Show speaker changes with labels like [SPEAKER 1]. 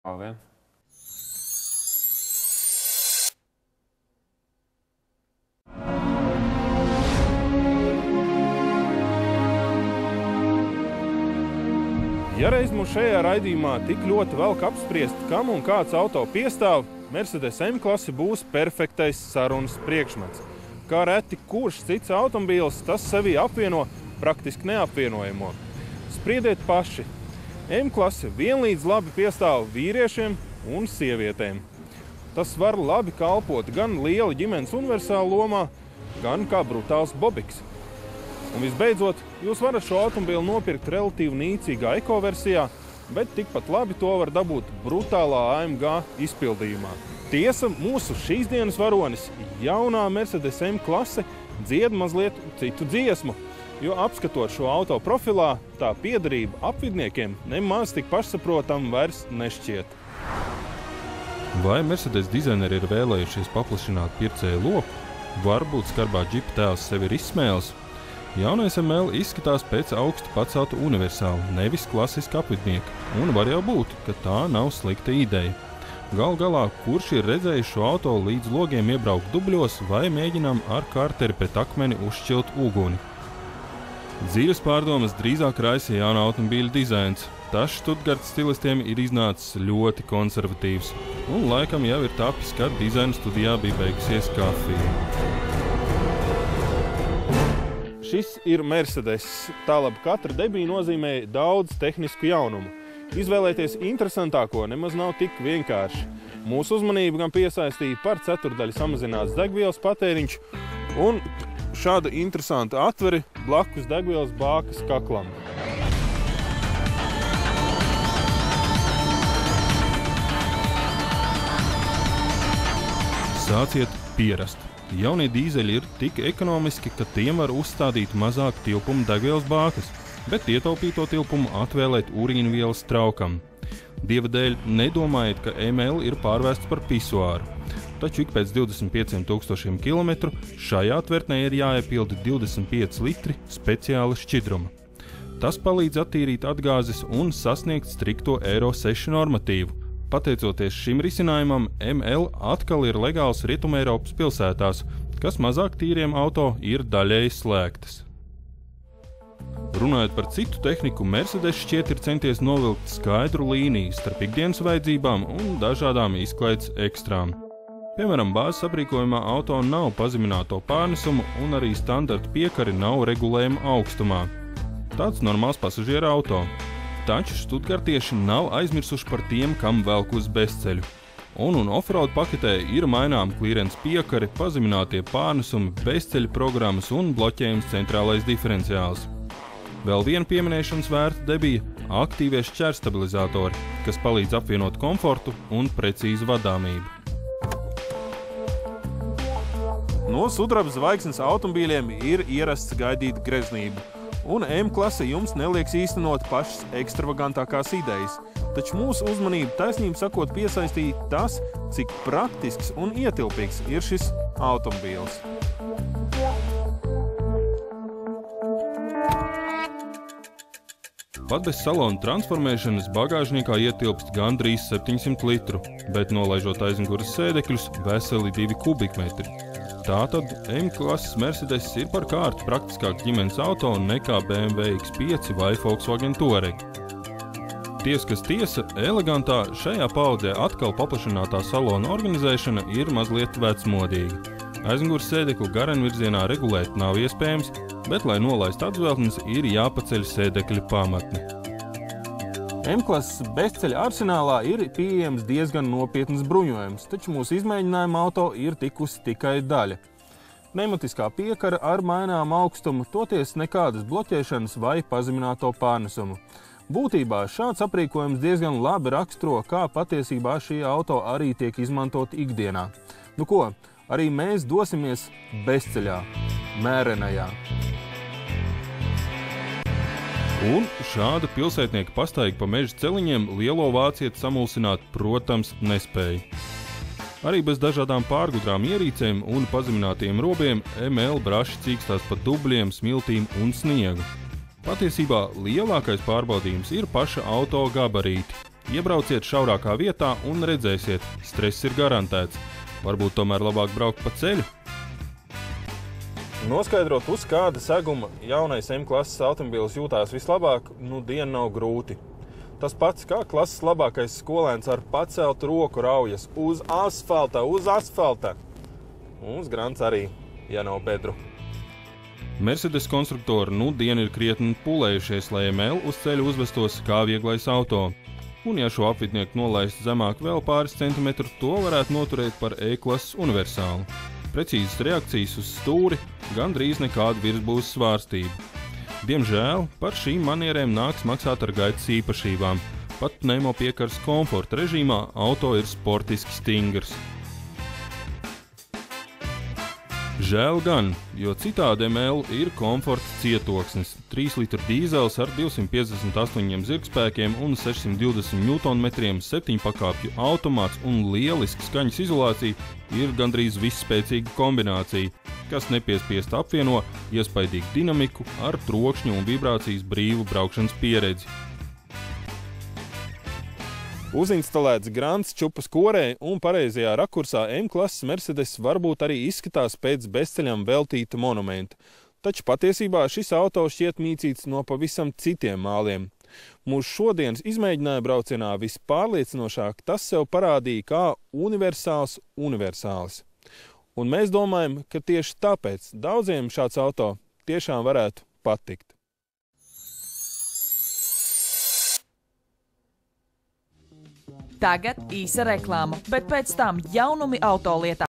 [SPEAKER 1] Vien. Ja reiz mums šajā raidījumā tik ļoti velk apspriest, kam un kāds auto piestāv, Mercedes M-klase būs perfektais sarunas priekšmets. Kā reti kurš cits automobīls, tas sevi apvieno praktiski neapvienojamo. Spriediet paši. M-klase vienlīdz labi piestāv vīriešiem un sievietēm. Tas var labi kalpot gan liela ģimenes universāla lomā, gan kā brutāls bobiks. Un visbeidzot, jūs varat šo automobīlu nopirkt relatīvi nīcīgā ekoversijā, bet tikpat labi to var dabūt brutālā AMG izpildījumā. Tiesa, mūsu šīs dienas varonis, jaunā Mercedes M-klase, dzied mazliet citu dziesmu, jo apskatot šo auto profilā, tā piederība apvidniekiem nemaz tik pašsaprotam vairs nešķiet.
[SPEAKER 2] Vai Mercedes dizaineri ir vēlējušies paplašināt pircēju loku? Varbūt skarbā džipa tēls sevi ir izsmēlis? Jaunais ML izskatās pēc augstu paceltu universālu, nevis klasiska apvidnieka, un var jau būt, ka tā nav slikta ideja. Gal galā, kurš ir redzējis šo auto līdz logiem iebraukt dubļos vai mēģinām ar karteri pret akmeni uzšķilt uguni? Dzīves pārdomas drīzāk raisa jauna automobīļa dizains. Tas Stuttgartas stilistiem ir iznācis ļoti konservatīvs, un laikam jau ir tapis, kad dizaina studijā bija beigusies kafija.
[SPEAKER 1] Šis ir Mercedes. Tālāk katra debija nozīmē daudz tehnisku jaunumu. Izvēlēties interesantāko nemaz nav tik vienkārši. Mūsu uzmanību gan piesaistīja par 1/4 samazināts degvielas patēriņš un šāda interesanta atveri blakus degvielas bākas kaklam.
[SPEAKER 2] Sāciet pierast. Jaunie dīzeļi ir tik ekonomiski, ka tiem var uzstādīt mazāk tilpuma degvielas bākas, bet ietaupīto tilpumu atvēlēt urīnvielas traukam. Dieva dēļ nedomājiet, ka ML ir pārvērsts par pisuāru. Taču ik pēc 25,000 km šajā tvertnē ir jāiepilda 25 litri speciāla šķidruma. Tas palīdz attīrīt atgāzes un sasniegt strikto Euro 6 normatīvu. Pateicoties šim risinājumam, ML atkal ir legāls Rietumeiropas pilsētās, kas mazāk tīriem auto ir daļēji slēgtas. Runājot par citu tehniku, Mercedes šķiet ir centies novilkt skaidru līniju starp ikdienas vajadzībām un dažādām izklaides ekstrām. Piemēram, bāzes aprīkojumā auto nav pazemināto pārnesumu un arī standarta piekari nav regulējama augstumā. Tāds normāls pasažiera auto. Taču stuttgartieši nav aizmirsuši par tiem, kam velk uz bezceļu. Un offroad paketē ir mainām klīrens piekari, pazeminātie pārnesumi, bezceļa programmas un bloķējums centrālais diferenciāls. Vēl viena pieminēšanas vērta debija – aktīvie šķērstabilizatori, kas palīdz apvienot komfortu un precīzu vadāmību.
[SPEAKER 1] No sudraba zvaigznes automobīļiem ir ierasts gaidīt greznību. Un M-klase jums nelieks īstenot pašas ekstravagantākās idejas. Taču mūsu uzmanību taisnību sakot piesaistīja tas, cik praktisks un ietilpīgs ir šis automobīls.
[SPEAKER 2] Pat bez salona transformēšanas bagāžniekā ietilpst gandrīz 700 litru, bet nolaižot aizmugures sēdekļus veseli 2 kubikmetri. Tātad M-klases Mercedes ir par kārtu praktiskāk ģimenes auto nekā BMW X5 vai Volkswagen Touareg. Tiesa, kas tiesa, elegantā šajā paudzē atkal paplašinātā salona organizēšana ir mazliet vecmodīga. Aizmugures sēdekļu garenvirzienā regulēt nav iespējams, bet, lai nolaist atzveltnes, ir jāpaceļ sēdekļa pamatne.
[SPEAKER 1] M-klases bezceļa arsenālā ir pieejams diezgan nopietns bruņojums, taču mūsu izmēģinājuma auto ir tikusi tikai daļa. Pneumatiskā piekara ar mainām augstumu, toties nekādas bloķēšanas vai pazemināto pārnesumu. Būtībā šāds aprīkojums diezgan labi raksturo, kā patiesībā šī auto arī tiek izmantot ikdienā. Nu ko, arī mēs dosimies bezceļā, mērenajā.
[SPEAKER 2] Un šāda pilsētnieka pastaiga pa meža celiņiem lielo vācieti samulsināt, protams, nespēja. Arī bez dažādām pārgudrām ierīcēm un pazeminātiem robiem ML braši cīkstās pa dubļiem, smiltīm un sniegu. Patiesībā lielākais pārbaudījums ir paša auto gabarīti. Iebrauciet šaurākā vietā un redzēsiet, stress ir garantēts. Varbūt tomēr labāk braukt pa ceļu?
[SPEAKER 1] Noskaidrot, uz kāda seguma jaunais M-klases automobīls jūtās vislabāk, diena nav grūti. Tas pats kā klases labākais skolēns ar paceltu roku raujas uz asfalta. Uz grants arī, ja nav bedru.
[SPEAKER 2] Mercedes konstruktori dienu ir krietni pūlējušies, lai ML uz ceļu uzvestos kā vieglais auto. Un ja šo apvidnieku nolaist zemāk vēl pāris centimetru, to varētu noturēt par E-klases universālu. Precīzas reakcijas uz stūri, gandrīz nekāda virsbūves svārstība. Diemžēl par šīm manierēm nāks maksāt ar gaitas īpašībām. Pat pneimopiekars komforta režīmā auto ir sportiski stingrs. Žēl gan, jo citādi ML ir komforta cietoksnis. 3 litru dīzels ar 258 zirgspēkiem un 620 Nm, 7 pakāpju automāts un lieliska skaņas izolācija ir gandrīz visspēcīga kombinācija, kas nepiespiest apvieno iespaidīgu dinamiku ar trokšņu un vibrācijas brīvu braukšanas pieredzi.
[SPEAKER 1] Uzinstalēts grants čupas korē un pareizajā rakursā M-klases Mercedes varbūt arī izskatās pēc bezceļam veltīta monumenta. Taču patiesībā šis auto šķiet mīcīts no pavisam citiem māliem. Mūsu šodienas izmēģinājuma braucienā vispārliecinošāk tas sev parādīja kā universālis. Un mēs domājam, ka tieši tāpēc daudziem šāds auto tiešām varētu patikt.
[SPEAKER 3] Tagad īsa reklāma, bet pēc tam jaunumi autolietā.